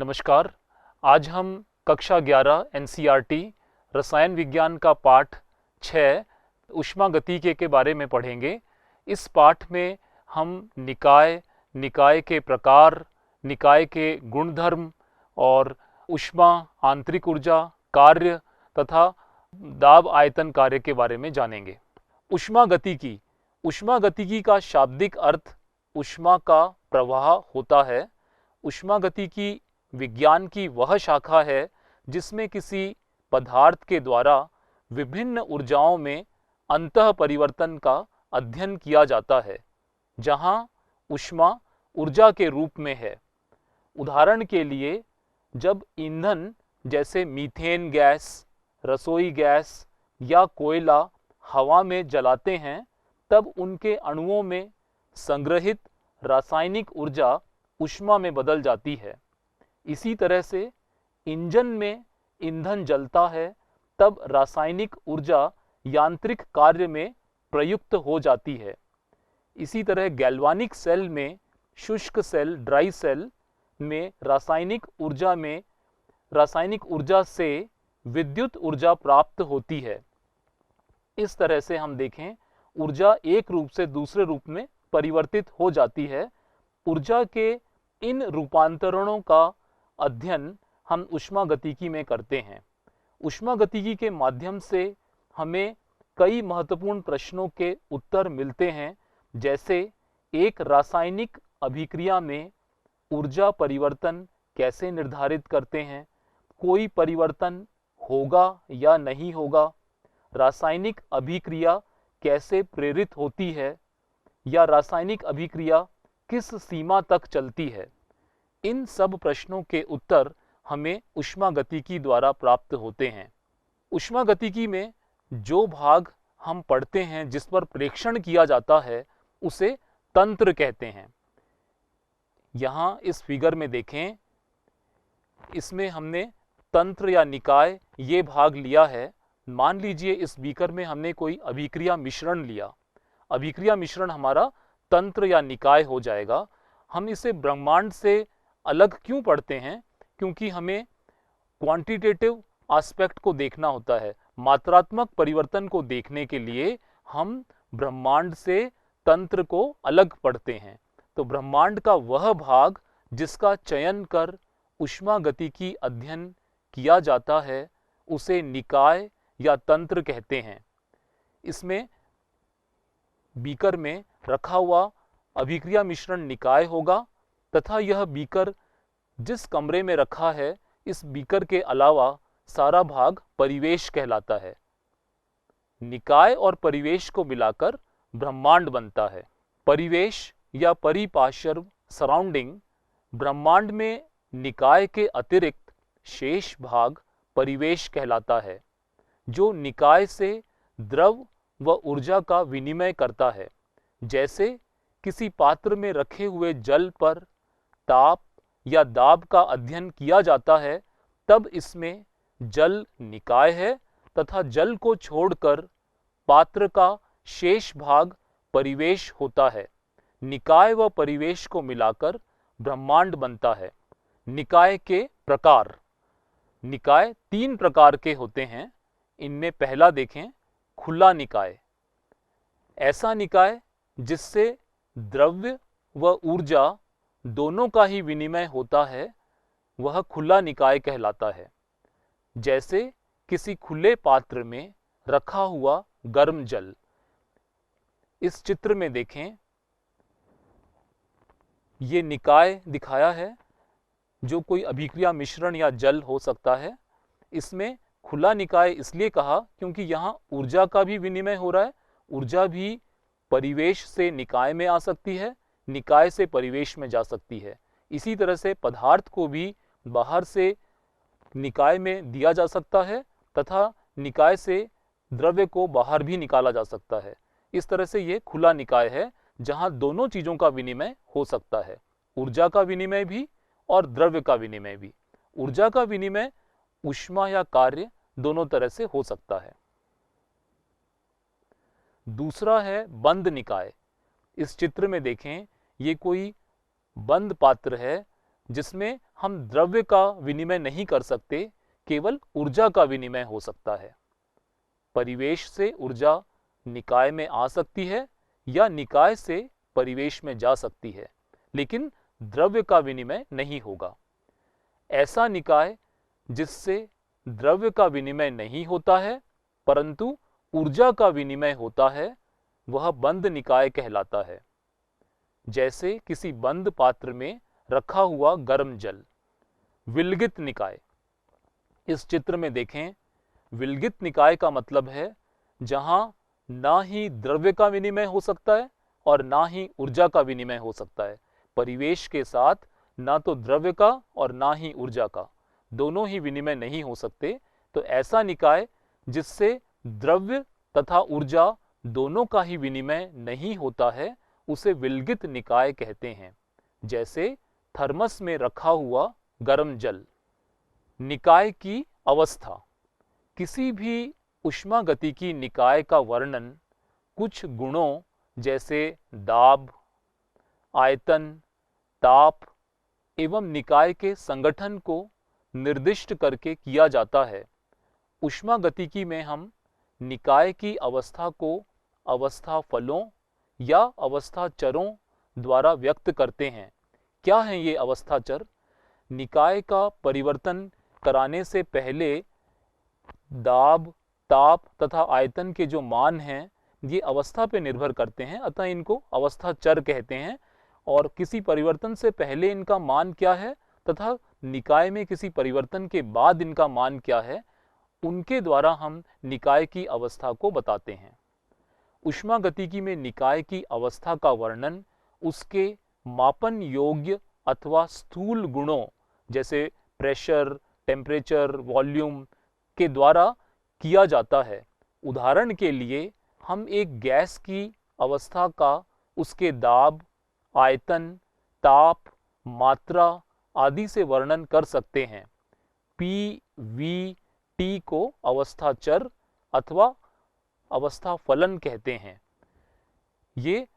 नमस्कार। आज हम कक्षा 11 एनसीईआरटी रसायन विज्ञान का पाठ 6 ऊष्मागतिकी के बारे में पढ़ेंगे। इस पाठ में हम निकाय, निकाय के प्रकार, निकाय के गुणधर्म और ऊष्मा, आंतरिक ऊर्जा, कार्य तथा दाब आयतन कार्य के बारे में जानेंगे। ऊष्मागतिकी, ऊष्मागतिकी का शाब्दिक अर्थ ऊष्मा का प्रवाह होता है। ऊष्मागतिकी विज्ञान की वह शाखा है जिसमें किसी पदार्थ के द्वारा विभिन्न ऊर्जाओं में अंतः परिवर्तन का अध्ययन किया जाता है, जहां ऊष्मा ऊर्जा के रूप में है। उदाहरण के लिए, जब ईंधन जैसे मीथेन गैस, रसोई गैस या कोयला हवा में जलाते हैं, तब उनके अणुओं में संग्रहित रासायनिक ऊर्जा ऊष्मा में बदल जाती है। इसी तरह से इंजन में ईंधन जलता है, तब रासायनिक ऊर्जा यांत्रिक कार्य में प्रयुक्त हो जाती है। इसी तरह गैल्वानिक सेल में, शुष्क सेल ड्राई सेल में रासायनिक ऊर्जा से विद्युत ऊर्जा प्राप्त होती है। इस तरह से हम देखें, ऊर्जा एक रूप से दूसरे रूप में परिवर्तित हो जाती है। ऊर्जा के इन रूपांतरणों का अध्ययन हम ऊष्मागतिकी में करते हैं। ऊष्मागतिकी के माध्यम से हमें कई महत्वपूर्ण प्रश्नों के उत्तर मिलते हैं, जैसे एक रासायनिक अभिक्रिया में ऊर्जा परिवर्तन कैसे निर्धारित करते हैं, कोई परिवर्तन होगा या नहीं होगा, रासायनिक अभिक्रिया कैसे प्रेरित होती है, या रासायनिक अभिक्रिया किस सीमा तक चलती है। इन सब प्रश्नों के उत्तर हमें ऊष्मागतिकी द्वारा प्राप्त होते हैं। ऊष्मागतिकी में जो भाग हम पढ़ते हैं, जिस पर प्रेक्षण किया जाता है, उसे तंत्र कहते हैं। यहाँ इस फिगर में देखें, इसमें हमने तंत्र या निकाय ये भाग लिया है। मान लीजिए इस बीकर में हमने कोई अभिक्रिया मिश्रण लिया। अभिक्रिया मिश्रण हमारा तंत्र या निकाय हो जाएगा। हम इसे ब्रह्मांड से अलग क्यों पढ़ते हैं? क्योंकि हमें क्वांटिटेटिव एस्पेक्ट को देखना होता है। मात्रात्मक परिवर्तन को देखने के लिए हम ब्रह्मांड से तंत्र को अलग पढ़ते हैं। तो ब्रह्मांड का वह भाग जिसका चयन कर ऊष्मागतिकी अध्ययन किया जाता है, उसे निकाय या तंत्र कहते हैं। इसमें बीकर में रखा हुआ अभिक्रिया मिश्रण निकाय होगा, तथा यह बीकर जिस कमरे में रखा है, इस बीकर के अलावा सारा भाग परिवेश कहलाता है। निकाय और परिवेश को मिलाकर ब्रह्मांड बनता है। परिवेश या परिपार्श्व सराउंडिंग, ब्रह्मांड में निकाय के अतिरिक्त शेष भाग परिवेश कहलाता है, जो निकाय से द्रव व ऊर्जा का विनिमय करता है। जैसे किसी पात्र में रखे हुए जल पर ताप या दाब का अध्ययन किया जाता है, तब इसमें जल निकाय है तथा जल को छोड़कर पात्र का शेष भाग परिवेश होता है। निकाय व परिवेश को मिलाकर ब्रह्मांड बनता है। निकाय के प्रकार, निकाय 3 प्रकार के होते हैं। इनमें पहला देखें, खुला निकाय। ऐसा निकाय जिससे द्रव्य व ऊर्जा दोनों का ही विनिमय होता है, वह खुला निकाय कहलाता है। जैसे किसी खुले पात्र में रखा हुआ गर्म जल। इस चित्र में देखें, ये निकाय दिखाया है, जो कोई अभिक्रिया मिश्रण या जल हो सकता है। इसमें खुला निकाय इसलिए कहा क्योंकि यहाँ ऊर्जा का भी विनिमय हो रहा है। ऊर्जा भी परिवेश से निकाय में आ सकती है, निकाय से परिवेश में जा सकती है। इसी तरह से पदार्थ को भी बाहर से निकाय में दिया जा सकता है तथा निकाय से द्रव्य को बाहर भी निकाला जा सकता है। इस तरह से ये खुला निकाय है, जहां दोनों चीजों का विनिमय हो सकता है, ऊर्जा का विनिमय भी और द्रव्य का विनिमय भी। ऊर्जा का विनिमय ऊष्मा या कार्य दोनों तरह से हो सकता है। दूसरा है बंद निकाय। इस चित्र में देखें, ये कोई बंद पात्र है जिसमें हम द्रव्य का विनिमय नहीं कर सकते, केवल ऊर्जा का विनिमय हो सकता है। परिवेश से ऊर्जा निकाय में आ सकती है या निकाय से परिवेश में जा सकती है, लेकिन द्रव्य का विनिमय नहीं होगा। ऐसा निकाय जिससे द्रव्य का विनिमय नहीं होता है परंतु ऊर्जा का विनिमय होता है, वह बंद निकाय कहलाता है। जैसे किसी बंद पात्र में रखा हुआ गर्म जल। विलगित निकाय, इस चित्र में देखें, विलगित निकाय का मतलब है जहां ना ही द्रव्य का विनिमय हो सकता है और ना ही ऊर्जा का विनिमय हो सकता है। परिवेश के साथ ना तो द्रव्य का और ना ही ऊर्जा का, दोनों ही विनिमय नहीं हो सकते। तो ऐसा निकाय जिससे द्रव्य तथा ऊर्जा दोनों का ही विनिमय नहीं होता है, उसे विलगित निकाय कहते हैं। जैसे थर्मस में रखा हुआ गर्म जल। निकाय की अवस्था, किसी भी उष्मागतिकी निकाय का वर्णन कुछ गुणों जैसे दाब, आयतन, ताप एवं निकाय के संगठन को निर्दिष्ट करके किया जाता है। उष्मागतिकी में हम निकाय की अवस्था को अवस्था फलों या अवस्था चरों द्वारा व्यक्त करते हैं। क्या हैं ये अवस्था चर? निकाय का परिवर्तन कराने से पहले दाब, ताप तथा आयतन के जो मान हैं ये अवस्था पे निर्भर करते हैं, अतः इनको अवस्था चर कहते हैं। और किसी परिवर्तन से पहले इनका मान क्या है तथा निकाय में किसी परिवर्तन के बाद इनका मान क्या है, उनके द्वारा हम निकाय की अवस्था को बताते हैं। उष्मागतिकी में निकाय की अवस्था का वर्णन उसके मापन योग्य अथवा स्थूल गुणों जैसे प्रेशर, टेम्परेचर, वॉल्यूम के द्वारा किया जाता है। उदाहरण के लिए हम एक गैस की अवस्था का उसके दाब, आयतन, ताप, मात्रा आदि से वर्णन कर सकते हैं। पी, वी, टी को अवस्था चर अथवा अवस्था फलन कहते हैं। ये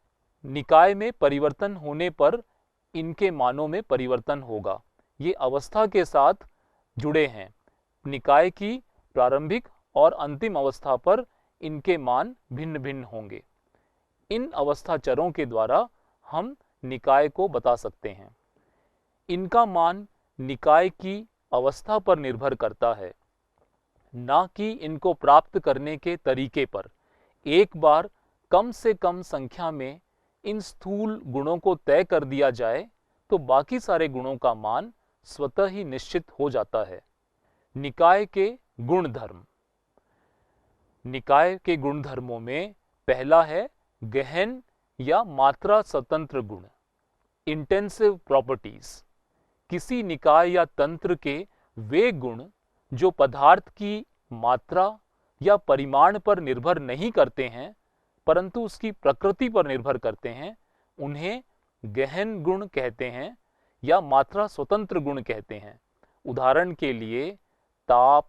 निकाय में परिवर्तन होने पर इनके मानों में परिवर्तन होगा। ये अवस्था के साथ जुड़े हैं। निकाय की प्रारंभिक और अंतिम अवस्था पर इनके मान भिन्न भिन्न होंगे। इन अवस्था चरों के द्वारा हम निकाय को बता सकते हैं। इनका मान निकाय की अवस्था पर निर्भर करता है, ना कि इनको प्राप्त करने के तरीके पर। एक बार कम से कम संख्या में इन स्थूल गुणों को तय कर दिया जाए तो बाकी सारे गुणों का मान स्वतः ही निश्चित हो जाता है। निकाय के गुणधर्म। निकाय के गुणधर्मों में पहला है गहन या मात्रा स्वतंत्र गुण, इंटेंसिव प्रॉपर्टीज। किसी निकाय या तंत्र के वे गुण जो पदार्थ की मात्रा या परिमाण पर निर्भर नहीं करते हैं परंतु उसकी प्रकृति पर निर्भर करते हैं, उन्हें गहन गुण कहते हैं या मात्रा स्वतंत्र गुण कहते हैं। उदाहरण के लिए ताप,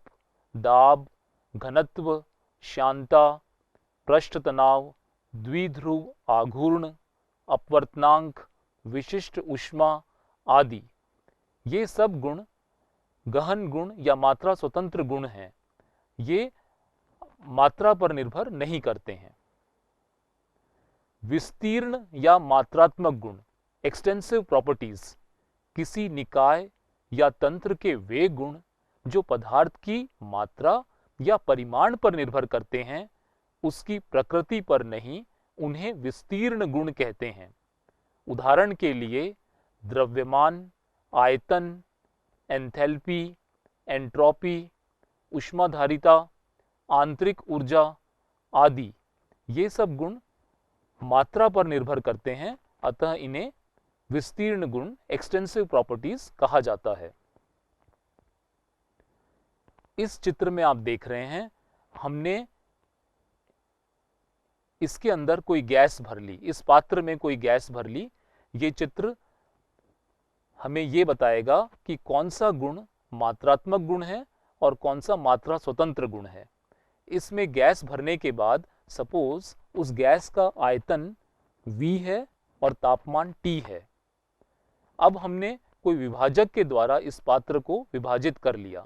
दाब, घनत्व, श्यानता, पृष्ठ तनाव, द्विध्रुव आघूर्ण, अपवर्तनांक, विशिष्ट ऊष्मा आदि। ये सब गुण गहन गुण या मात्रा स्वतंत्र गुण हैं। ये मात्रा पर निर्भर नहीं करते हैं। विस्तीर्ण या मात्रात्मक गुण, एक्सटेंसिव प्रॉपर्टीज। किसी निकाय या तंत्र के वे गुण जो पदार्थ की मात्रा या परिमाण पर निर्भर करते हैं, उसकी प्रकृति पर नहीं, उन्हें विस्तीर्ण गुण कहते हैं। उदाहरण के लिए द्रव्यमान, आयतन, एंथैल्पी, एंट्रोपी, ऊष्माधारिता, आंतरिक ऊर्जा आदि। ये सब गुण मात्रा पर निर्भर करते हैं, अतः इन्हें विस्तीर्ण गुण, एक्सटेंसिव प्रॉपर्टीज कहा जाता है। इस चित्र में आप देख रहे हैं, हमने इसके अंदर कोई गैस भर ली, इस पात्र में कोई गैस भर ली। ये चित्र हमें ये बताएगा कि कौन सा गुण मात्रात्मक गुण है और कौन सा मात्रा स्वतंत्र गुण है। इसमें गैस भरने के बाद सपोज उस गैस का आयतन V है और तापमान T है। अब हमने कोई विभाजक के द्वारा इस पात्र को विभाजित कर लिया।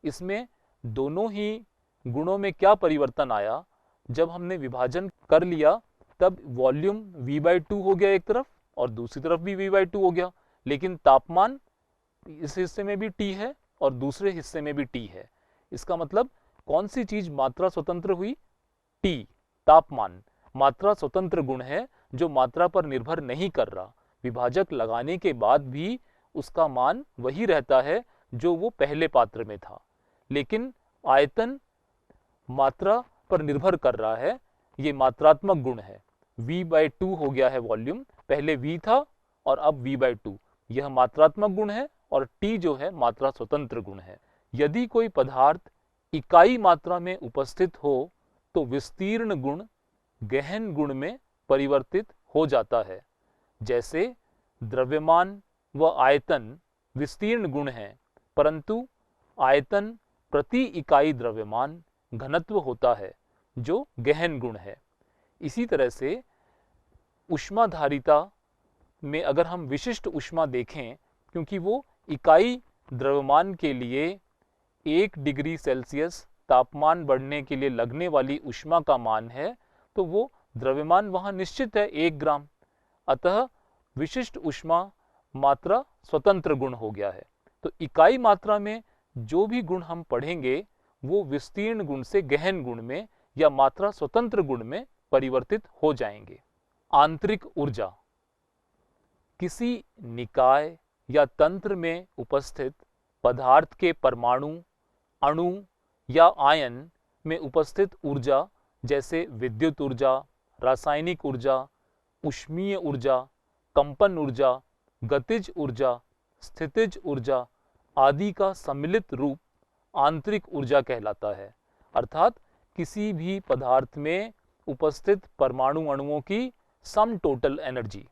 इसमें दोनों ही गुणों में क्या परिवर्तन आया, जब हमने विभाजन कर लिया तब वॉल्यूम V/2 हो गया एक तरफ और दूसरी तरफ भी V/2 हो गया, लेकिन तापमान इस हिस्से में भी T है और दूसरे हिस्से में भी T है। इसका मतलब कौन सी चीज मात्रा स्वतंत्र हुई? T, तापमान मात्रा स्वतंत्र गुण है जो मात्रा पर निर्भर नहीं कर रहा। विभाजक लगाने के बाद भी उसका मान वही रहता है जो वो पहले पात्र में था, लेकिन आयतन मात्रा पर निर्भर कर रहा है। ये मात्रात्मक गुण है। V/2 हो गया है वॉल्यूम, पहले V था और अब V/2। यह मात्रात्मक गुण है और T जो है मात्रा स्वतंत्र गुण है। यदि कोई पदार्थ इकाई मात्रा में उपस्थित हो तो विस्तीर्ण गुण गहन गुण में परिवर्तित हो जाता है। जैसे द्रव्यमान व आयतन विस्तीर्ण गुण हैं, परंतु आयतन प्रति इकाई द्रव्यमान घनत्व होता है जो गहन गुण है। इसी तरह से ऊष्माधारिता में अगर हम विशिष्ट ऊष्मा देखें, क्योंकि वो इकाई द्रव्यमान के लिए 1 डिग्री सेल्सियस तापमान बढ़ने के लिए लगने वाली ऊष्मा का मान है, तो वो द्रव्यमान वहाँ निश्चित है 1 ग्राम। अतः विशिष्ट ऊष्मा मात्रा स्वतंत्र गुण हो गया है। तो इकाई मात्रा में जो भी गुण हम पढ़ेंगे वो विस्तीर्ण गुण से गहन गुण में या मात्रा स्वतंत्र गुण में परिवर्तित हो जाएंगे। आंतरिक ऊर्जा किसी निकाय या तंत्र में उपस्थित पदार्थ के परमाणु, अणु या आयन में उपस्थित ऊर्जा, जैसे विद्युत ऊर्जा, रासायनिक ऊर्जा, ऊष्मीय ऊर्जा, कंपन ऊर्जा, गतिज ऊर्जा, स्थितिज ऊर्जा आदि का सम्मिलित रूप आंतरिक ऊर्जा कहलाता है। अर्थात किसी भी पदार्थ में उपस्थित परमाणु अणुओं की सम टोटल एनर्जी,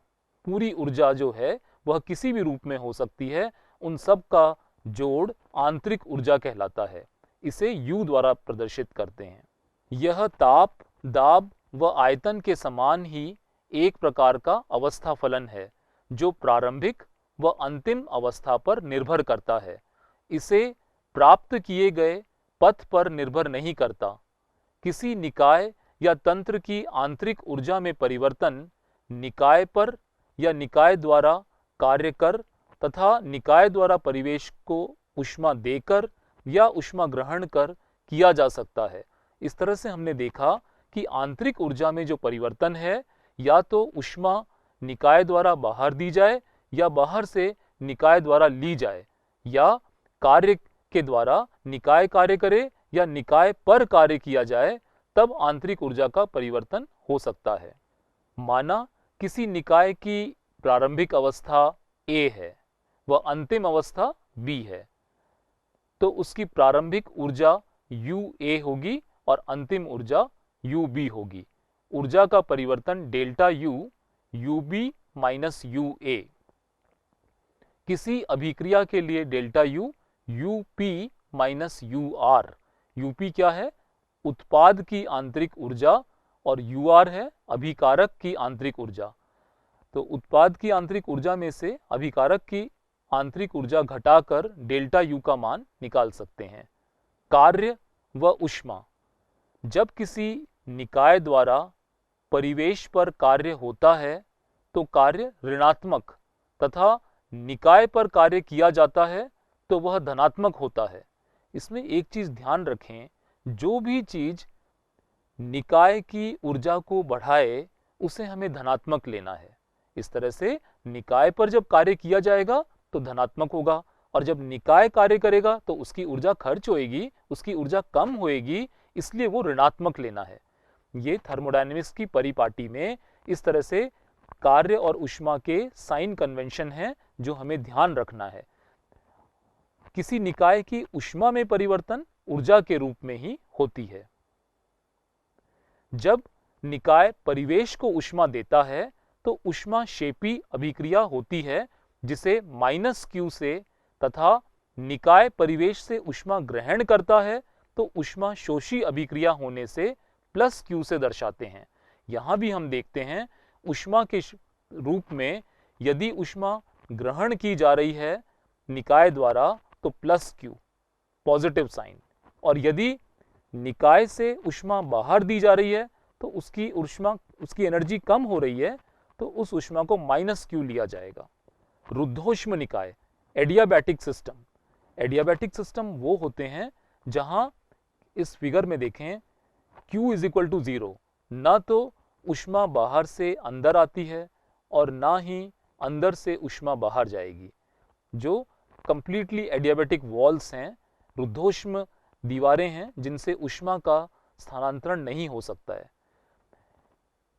पूरी ऊर्जा जो है वह किसी भी रूप में हो सकती है, उन सब का जोड़ आंतरिक ऊर्जा कहलाता है। इसे U द्वारा प्रदर्शित करते हैं। यह ताप, दाब व आयतन के समान ही एक प्रकार का अवस्था फलन है जो प्रारंभिक व अंतिम अवस्था पर निर्भर करता है। इसे प्राप्त किए गए पथ पर निर्भर नहीं करता। किसी निकाय या तंत्र की आंतरिक ऊर्जा में परिवर्तन निकाय पर या निकाय द्वारा कार्य कर तथा निकाय द्वारा परिवेश को ऊष्मा देकर या ऊष्मा ग्रहण कर किया जा सकता है। इस तरह से हमने देखा कि आंतरिक ऊर्जा में जो परिवर्तन है, या तो ऊष्मा निकाय द्वारा बाहर दी जाए या बाहर से निकाय द्वारा ली जाए, या कार्य के द्वारा निकाय कार्य करे या निकाय पर कार्य किया जाए, तब आंतरिक ऊर्जा का परिवर्तन हो सकता है। माना किसी निकाय की प्रारंभिक अवस्था A है व अंतिम अवस्था B है, तो उसकी प्रारंभिक ऊर्जा UA होगी और अंतिम ऊर्जा UB होगी। ऊर्जा का परिवर्तन delta U UB minus UA। किसी अभिक्रिया के लिए delta U UP minus UR। UP क्या है? उत्पाद की आंतरिक ऊर्जा, और UR है अभिकारक की आंतरिक ऊर्जा। तो उत्पाद की आंतरिक ऊर्जा में से अभिकारक की आंतरिक ऊर्जा घटाकर डेल्टा U का मान निकाल सकते हैं। कार्य व ऊष्मा, जब किसी निकाय द्वारा परिवेश पर कार्य होता है तो कार्य ऋणात्मक तथा निकाय पर कार्य किया जाता है तो वह धनात्मक होता है। इसमें एक चीज ध्यान रखें, जो भी चीज निकाय की ऊर्जा को बढ़ाए उसे हमें धनात्मक लेना है। इस तरह से निकाय पर जब कार्य किया जाएगा तो धनात्मक होगा, और जब निकाय कार्य करेगा तो उसकी ऊर्जा खर्च होएगी, उसकी ऊर्जा कम होएगी, इसलिए वो ऋणात्मक लेना है। ये थर्मोडायनेमिक्स की परिपाटी में इस तरह से कार्य और ऊष्मा के साइन कन्वेंशन है जो हमें ध्यान रखना है। किसी निकाय की ऊष्मा में परिवर्तन ऊर्जा के रूप में ही होती है। जब निकाय परिवेश को ऊष्मा देता है तो ऊष्मा क्षेपी अभिक्रिया होती है, जिसे -Q से, तथा निकाय परिवेश से ऊष्मा ग्रहण करता है तो ऊष्मा शोषी अभिक्रिया होने से +Q से दर्शाते हैं। यहां भी हम देखते हैं ऊष्मा के रूप में यदि ऊष्मा ग्रहण की जा रही है निकाय द्वारा तो प्लस Q, पॉजिटिव साइन, और यदि निकाय से ऊष्मा बाहर दी जा रही है तो उसकी एनर्जी कम हो रही है तो उस ऊष्मा को माइनस Q लिया जाएगा। रुद्धोष्म निकाय, एडियाबैटिक सिस्टम। एडियाबैटिक सिस्टम वो होते हैं जहां इस फिगर में देखें Q इज इक्वल टू 0, ना तो ऊष्मा बाहर से अंदर आती है और ना ही अंदर से ऊष्मा बाहर जाएगी, जो कंप्लीटली एडियाबैटिक वॉल्स हैं, रुद्धोष्म दीवारें हैं जिनसे ऊष्मा का स्थानांतरण नहीं हो सकता है।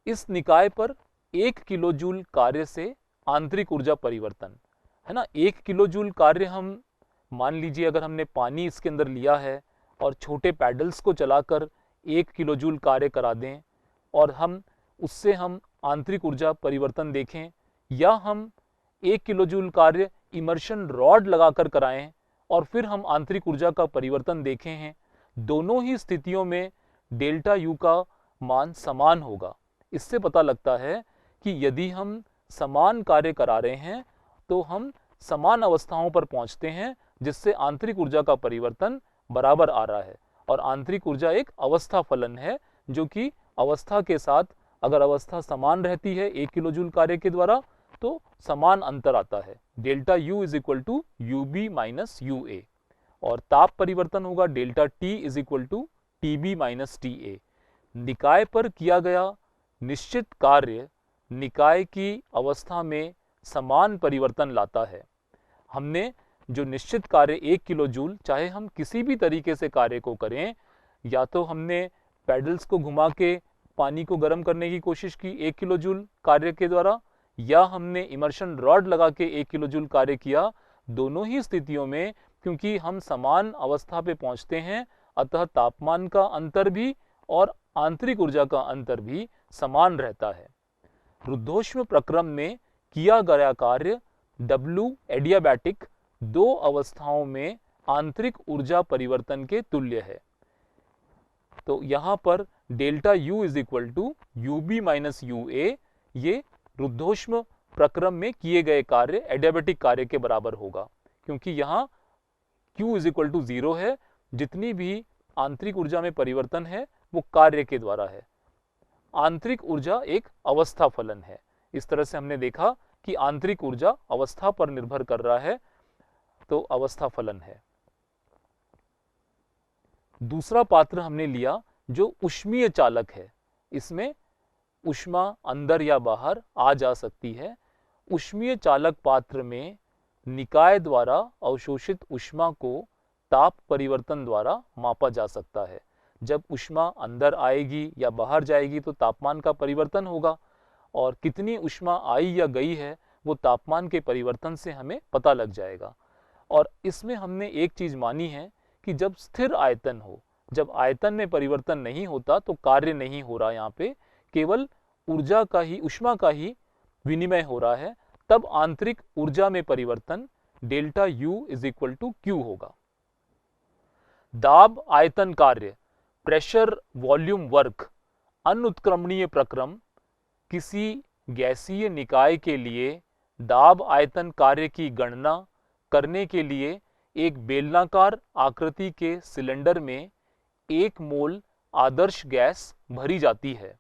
इस निकाय पर 1 किलोजूल कार्य से आंतरिक ऊर्जा परिवर्तन है ना। 1 किलोजूल कार्य, हम मान लीजिए अगर हमने पानी इसके अंदर लिया है और छोटे पैडल्स को चलाकर 1 किलोजूल कार्य करा दें और हम उससे आंतरिक ऊर्जा परिवर्तन देखें, या हम 1 किलोजूल कार्य इमर्शन रॉड लगाकर कराएं और फिर हम आंतरिक ऊर्जा का परिवर्तन देखे हैं, दोनों ही स्थितियों में डेल्टा यू का मान समान होगा। इससे पता लगता है कि यदि हम समान कार्य करा रहे हैं तो हम समान अवस्थाओं पर पहुंचते हैं, जिससे आंतरिक ऊर्जा का परिवर्तन बराबर आ रहा है। और आंतरिक ऊर्जा एक अवस्था फलन है, जो कि अवस्था के साथ, अगर अवस्था समान रहती है 1 किलोजूल कार्य के द्वारा, तो समान अंतर आता है, delta U is equal to U B minus U A, और ताप परिवर्तन होगा delta T is equal to T B minus T A. निकाय पर किया गया निश्चित कार्य निकाय की अवस्था में समान परिवर्तन लाता है। हमने जो निश्चित कार्य 1 किलोजूल, चाहे हम किसी भी तरीके से कार्य को करें, या तो हमने पैडल्स को घुमा के पानी को गर्म करने की कोशिश की 1 किलोजूल कार्य के द्वारा, या हमने इमर्शन रॉड लगा के 1 किलोजूल कार्य किया, दोनों ही स्थितियों में क्योंकि हम समान अवस्था पे पहुंचते हैं, अतः तापमान का अंतर भी और आंतरिक ऊर्जा का अंतर भी समान रहता है। रुद्धोष्म प्रक्रम में किया गया कार्य W एडियाबैटिक 2 अवस्थाओं में आंतरिक ऊर्जा परिवर्तन के तुल्य है। तो यहां पर delta U is equal to U B minus U A, ये रुद्धोष्म प्रक्रम में किए गए कार्य एडियाबैटिक कार्य के बराबर होगा, क्योंकि यहाँ Q इज इक्वल टू 0 है। जितनी भी आंतरिक ऊर्जा में परिवर्तन है वो कार्य के द्वारा है। आंतरिक ऊर्जा एक अवस्था फलन है। इस तरह से हमने देखा कि आंतरिक ऊर्जा अवस्था पर निर्भर कर रहा है, तो अवस्था फलन है। दूसरा पात्र हमने लिया जो ऊष्मीय चालक है। इसमें ऊष्मा अंदर या बाहर आ जा सकती है। ऊष्मीय चालक पात्र में निकाय द्वारा अवशोषित ऊष्मा को ताप परिवर्तन द्वारा मापा जा सकता है। जब ऊष्मा अंदर आएगी या बाहर जाएगी तो तापमान का परिवर्तन होगा, और कितनी ऊष्मा आई या गई है वो तापमान के परिवर्तन से हमें पता लग जाएगा। और इसमें हमने एक चीज मानी है कि जब स्थिर आयतन हो, जब आयतन में परिवर्तन नहीं होता तो कार्य नहीं हो रहा, यहाँ पे केवल ऊर्जा का ही, ऊष्मा का ही विनिमय हो रहा है, तब आंतरिक ऊर्जा में परिवर्तन delta U is equal to Q होगा। दाब आयतन कार्य, प्रेशर वॉल्यूम वर्क, अनुत्क्रमणीय प्रक्रम, किसी गैसीय निकाय के लिए दाब आयतन कार्य की गणना करने के लिए एक बेलनाकार आकृति के सिलेंडर में 1 मोल आदर्श गैस भरी जाती है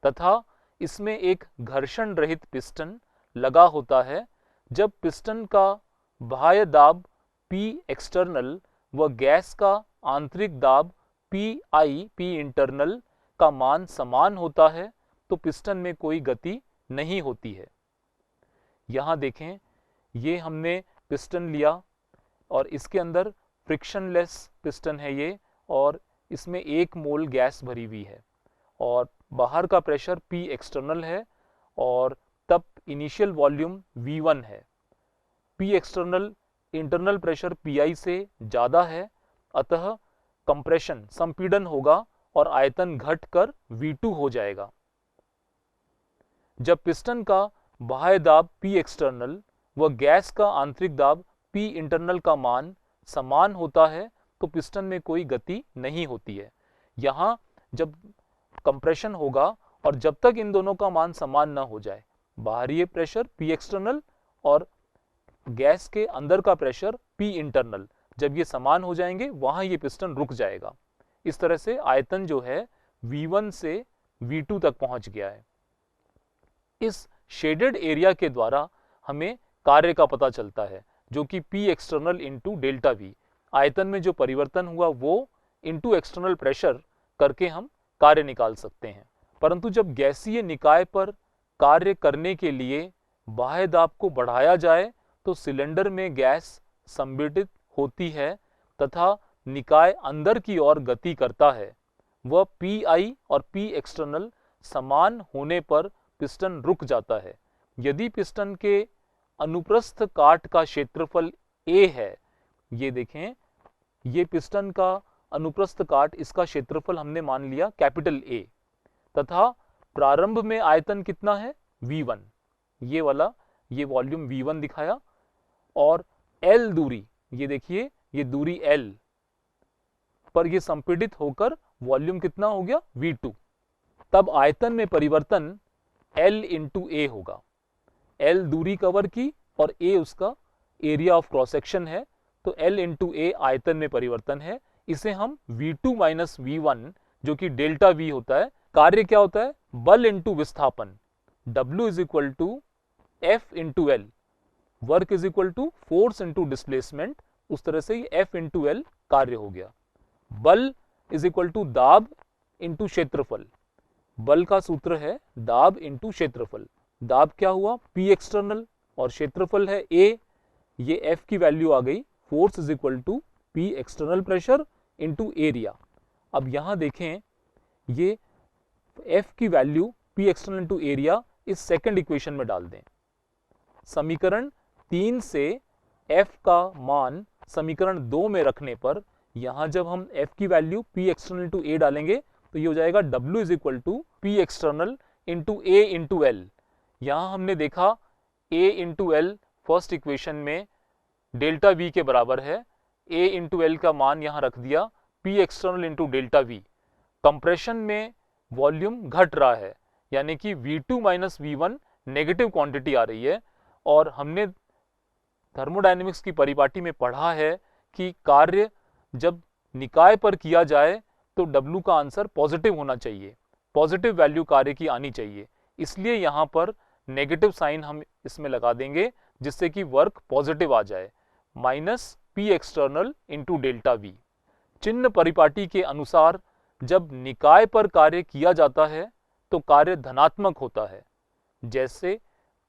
तथा इसमें एक घर्षण रहित पिस्टन लगा होता है। जब पिस्टन का बाह्य दाब P एक्सटर्नल व गैस का आंतरिक दाब P इंटरनल का मान समान होता है तो पिस्टन में कोई गति नहीं होती है। यहाँ देखें, ये हमने पिस्टन लिया और इसके अंदर फ्रिक्शनलेस पिस्टन है ये, और इसमें 1 मोल गैस भरी हुई है और बाहर का प्रेशर P एक्सटर्नल है और तब इनिशियल वॉल्यूम V1 है। P external internal pressure Pi से ज़्यादा है, अतः कंप्रेशन संपीड़न होगा और आयतन घटकर V2 हो जाएगा। जब पिस्टन का बाह्य दाब P एक्सटर्नल व गैस का आंतरिक दाब P इंटरनल का मान समान होता है तो पिस्टन में कोई गति नहीं होती है। यहाँ जब कंप्रेशन होगा और जब तक इन दोनों का मान समान न हो जाए, बाहरी प्रेशर P एक्सटर्नल और गैस के अंदर का प्रेशर P इंटरनल, जब ये समान हो जाएंगे वहां ये पिस्टन रुक जाएगा। इस तरह से आयतन जो है V1 से V2 तक पहुंच गया है। इस शेडेड एरिया के द्वारा हमें कार्य का पता चलता है जो कि P external into delta we, आयतन में जो परिवर्तन हुआ वो इंटू एक्सटर्नल प्रेशर करके हम कार्य निकाल सकते हैं। परंतु जब गैसीय निकाय पर कार्य करने के लिए बाह्य दाब को बढ़ाया जाए तो सिलेंडर में गैस संपीड़ित होती है तथा निकाय अंदर की ओर गति करता है। वह Pi और P एक्सटर्नल समान होने पर पिस्टन रुक जाता है। यदि पिस्टन के अनुप्रस्थ काट का क्षेत्रफल A है, ये देखें, ये पिस्टन का अनुप्रस्थ काट, इसका क्षेत्रफल हमने मान लिया कैपिटल A, तथा प्रारंभ में आयतन कितना है V1, ये वाला, ये वॉल्यूम V1 दिखाया, और L दूरी, ये देखिए ये दूरी L पर ये संपीड़ित होकर वॉल्यूम कितना हो गया V2। तब आयतन में परिवर्तन L इंटू A होगा। L दूरी कवर की और A उसका एरिया ऑफ क्रॉस सेक्शन है, तो L इंटू A आयतन में परिवर्तन है। इसे हम V2 माइनस V1 जो कि डेल्टा V होता है, कार्य क्या होता है, बल इंटू विस्थापन, W is equal to F into L, work is equal to force into displacement, उस तरह से ये F इंटू L कार्य हो गया। बल इज इक्वल टू दाब इंटू क्षेत्रफल, बल का सूत्र है दाब इंटू क्षेत्रफल, दाब क्या हुआ P एक्सटर्नल और क्षेत्रफल है A, ये F की वैल्यू आ गई, force is equal to P external pressure into area. अब यहां देखें, ये F की value P external into area इस सेकंड इक्वेशन में डाल दें। समीकरण 3 से F का मान समीकरण 2 में रखने पर यहां जब हम F की value P external into A डालेंगे तो ये हो जाएगा W is equal to P external into A into L। यहां हमने देखा A into L first equation में डेल्टा V के बराबर है, A इंटू L का मान यहां रख दिया P external into delta V। Compression में वॉल्यूम घट रहा है, यानी कि V2 minus V1 negative quantity आ रही है, और हमने थर्मोडायनेमिक्स की परिपाटी में पढ़ा है कि कार्य जब निकाय पर किया जाए तो W का आंसर पॉजिटिव होना चाहिए, पॉजिटिव वैल्यू कार्य की आनी चाहिए, इसलिए यहाँ पर नेगेटिव साइन हम इसमें लगा देंगे जिससे कि वर्क पॉजिटिव आ जाए, minus P external into delta V। चिन्ह परिपाटी के अनुसार जब निकाय पर कार्य किया जाता है तो कार्य धनात्मक होता है, जैसे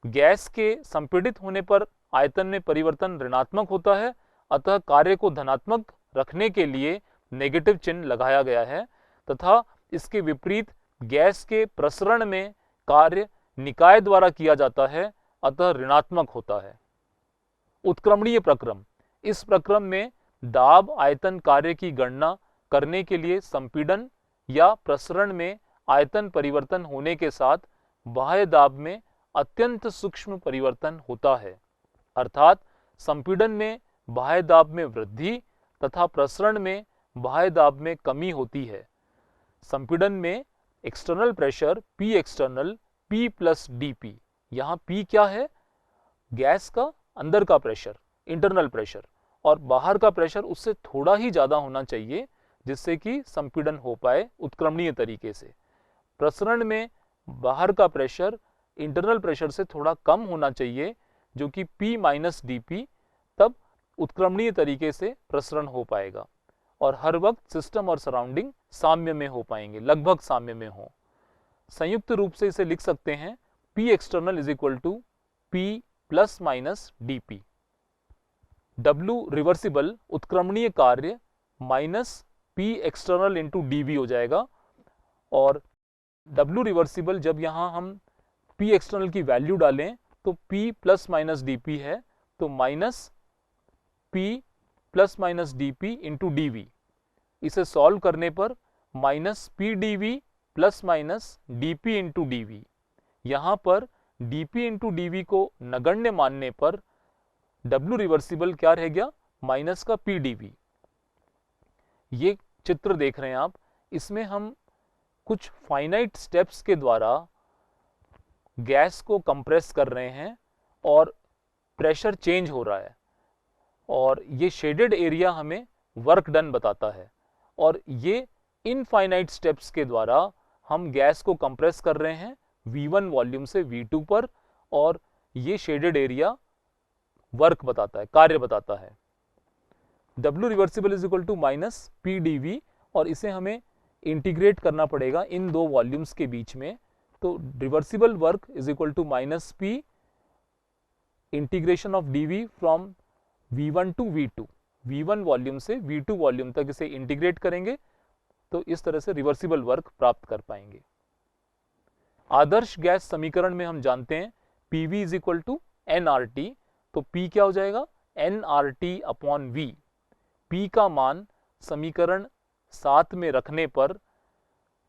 गैस के संपीड़ित होने पर आयतन में परिवर्तन ऋणात्मक होता है, अतः कार्य को धनात्मक रखने के लिए नेगेटिव चिन्ह लगाया गया है, तथा इसके विपरीत गैस के प्रसरण में कार्य निकाय द्वारा किया जाता है, अतः ऋणात्मक होता है। उत्क्रमणीय प्रक्रम, इस प्रक्रम में दाब आयतन कार्य की गणना करने के लिए संपीड़न या प्रसरण में आयतन परिवर्तन होने के साथ बाह्य दाब में अत्यंत सूक्ष्म परिवर्तन होता है, अर्थात संपीड़न में बाह्य दाब में वृद्धि तथा प्रसरण में बाह्य दाब में कमी होती है। संपीड़न में external pressure P external P plus DP, यहाँ P क्या है, गैस का अंदर का प्रेशर, इंटरनल प्रेशर, और बाहर का प्रेशर उससे थोड़ा ही ज्यादा होना चाहिए जिससे कि संपीड़न हो पाए उत्क्रमणीय तरीके से। प्रसरण में बाहर का प्रेशर इंटरनल प्रेशर से थोड़ा कम होना चाहिए जो कि P माइनस DP, तब उत्क्रमणीय तरीके से प्रसरण हो पाएगा और हर वक्त सिस्टम और सराउंडिंग साम्य में हो पाएंगे, लगभग साम्य में हो। संयुक्त रूप से इसे लिख सकते हैं P external is equal to P plus minus DP। W reversible उत्क्रमणीय कार्य minus P external into DV हो जाएगा, और W रिवर्सिबल जब यहाँ हम P एक्सटर्नल की वैल्यू डालें तो P प्लस माइनस DP है, तो minus P plus minus DP into DV। इसे सॉल्व करने पर minus PdV plus minus DP into DV। यहाँ पर DP इंटू DV को नगण्य मानने पर W रिवर्सिबल क्या रह गया, माइनस का PdV। ये चित्र देख रहे हैं आप, इसमें हम कुछ फाइनाइट स्टेप्स के द्वारा गैस को कंप्रेस कर रहे हैं और प्रेशर चेंज हो रहा है, और ये शेडेड एरिया हमें वर्क डन बताता है। और ये इनफाइनाइट स्टेप्स के द्वारा हम गैस को कंप्रेस कर रहे हैं V1 वॉल्यूम से V2 पर, और ये शेडेड एरिया वर्क बताता है, कार्य बताता है। W reversible is equal to minus PdV, और इसे हमें इंटीग्रेट करना पड़ेगा इन दो वॉल्यूम्स के बीच में। तो reversible work is equal to minus P integration of dV from V1 to V2, V1 volume से V2 वॉल्यूम तक इसे इंटीग्रेट करेंगे, तो इस तरह से रिवर्सिबल वर्क प्राप्त कर पाएंगे। आदर्श गैस समीकरण में हम जानते हैं PV is equal to nRT, तो P क्या हो जाएगा, nRT अपॉन V। P का मान समीकरण 7 में रखने पर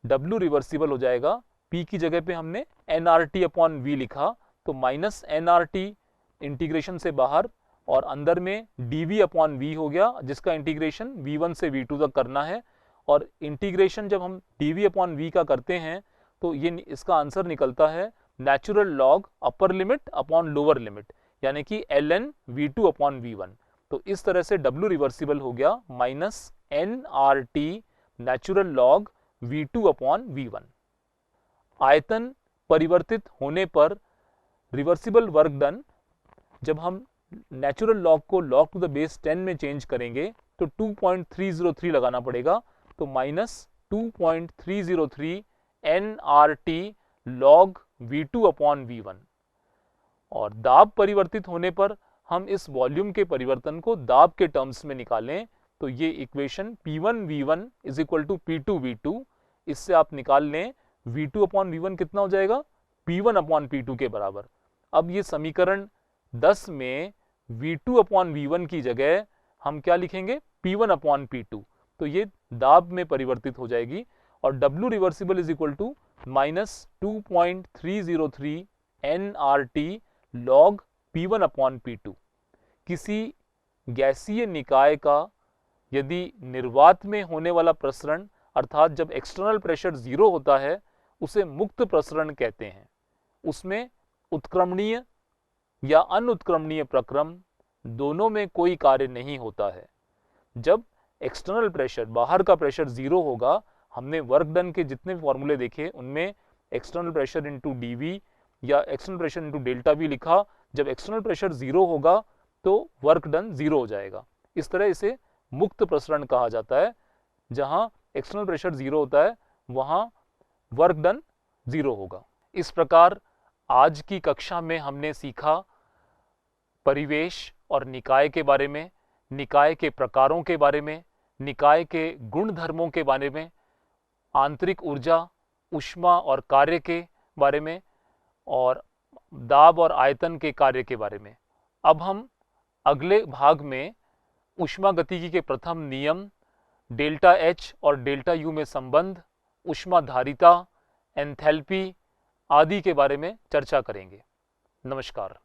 W रिवर्सिबल हो जाएगा। P की जगह पे हमने nRT अपॉन V लिखा, तो माइनस nRT इंटीग्रेशन से बाहर, और अंदर में dV अपॉन V हो गया, जिसका इंटीग्रेशन V1 से V2 तक करना है। और इंटीग्रेशन जब हम dV अपॉन V का करते हैं तो ये इसका आंसर निकलता है natural log upper limit upon lower limit, यानी कि ln V2 अपॉन V1। तो इस तरह से W रिवर्सिबल हो गया minus nRT natural log V2 upon V1। आयतन परिवर्तित होने पर रिवर्सिबल वर्क डन, जब हम नेचुरल लॉग को log टू द बेस 10 में चेंज करेंगे तो 2.303 लगाना पड़ेगा, तो minus 2.303 nRT log V2 upon V1। और दाब परिवर्तित होने पर हम इस वॉल्यूम के परिवर्तन को दाब के टर्म्स में निकालें, तो ये equation P1V1 is equal to P2V2, इससे आप निकाल लें V2 अपॉन V1 कितना हो जाएगा, P1 अपॉन P2 के बराबर। अब ये समीकरण 10 में V2 अपॉन V1 की जगह हम क्या लिखेंगे, P1 अपॉन P2, तो ये दाब में परिवर्तित हो जाएगी। और W reversible is equal to minus 2.303 nRT log P1 upon P2। किसी गैसीय निकाय का यदि निर्वात में होने वाला प्रसरण, अर्थात जब एक्सटर्नल प्रेशर 0 होता है, उसे मुक्त प्रसरण कहते हैं। उसमें उत्क्रमणीय या अनुत्क्रमणीय प्रक्रम दोनों में कोई कार्य नहीं होता है। जब एक्सटर्नल प्रेशर, बाहर का प्रेशर 0 होगा, हमने वर्क डन के जितने फॉर्मूले देखे उनमें एक्सटर्नल प्रेशर इनटू dV या external pressure into delta V लिखा। जब एक्सटर्नल प्रेशर 0 होगा तो वर्क डन 0 हो जाएगा। इस तरह इसे मुक्त प्रसरण कहा जाता है। जहां एक्सटर्नल प्रेशर 0 होता है वहां वर्क डन 0 होगा। इस प्रकार आज की कक्षा में हमने सीखा परिवेश और निकाय के बारे में, निकाय के प्रकारों के बारे में, निकाय के गुण धर्मों के बारे में, आंतरिक ऊर्जा, ऊष्मा और कार्य के बारे में, और दाब और आयतन के कार्य के बारे में। अब हम अगले भाग में ऊष्मागतिकी के प्रथम नियम, डेल्टा H और डेल्टा U में संबंध, ऊष्माधारिता, एंथैल्पी आदि के बारे में चर्चा करेंगे। नमस्कार।